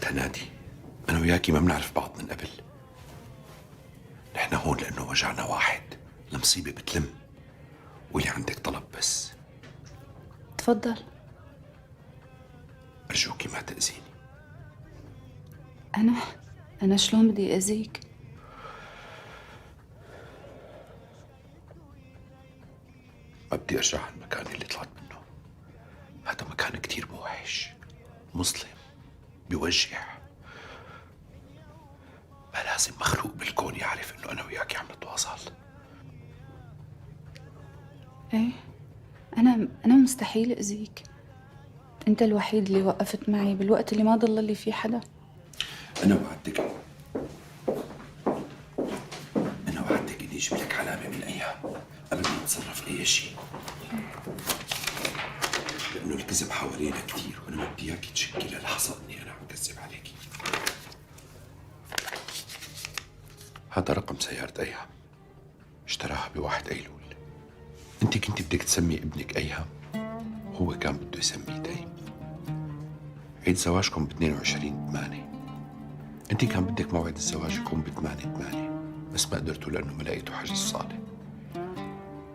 لك هنادي، أنا وياكي ما بنعرف بعض من قبل. نحن هون لأنه وجعنا واحد، المصيبة بتلم. واللي عندك طلب بس. تفضل. أرجوكي ما تأذيني. أنا أنا شلون بدي أذيك؟ ما بدي أرجع على المكان اللي طلعت منه. هذا مكان كتير موحش، مظلم، بيوجع. ما لازم مخلوق بالكون يعرف إنه أنا وياكي عم نتواصل. إيه، أنا مستحيل أذيك. أنت الوحيد اللي وقفت معي بالوقت اللي ما ضل لي فيه حدا. أنا وعدتك أنا وعدتك إني أجيب لك علامة من الأيام قبل ما نتصرف أي شيء. لأنه الكذب حوالينا كتير، وأنا ما بدي إياكي تشكي للحظة إني أنا عم كذب عليكي. هذا رقم سيارة أيام، اشتراها ب1 أيلول. أنت كنت بدك تسمي ابنك أيام، وهو كان بده يسميه تيم. عيد زواجكم ب22/8. أنت كان بدك موعد الزواج يكون ب8/8، بس ما قدرتوا لأنه ما لقيتوا حجز صالة.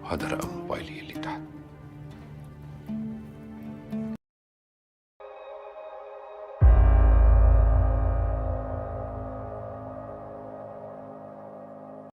وهذا رقم موبايلي اللي تحت.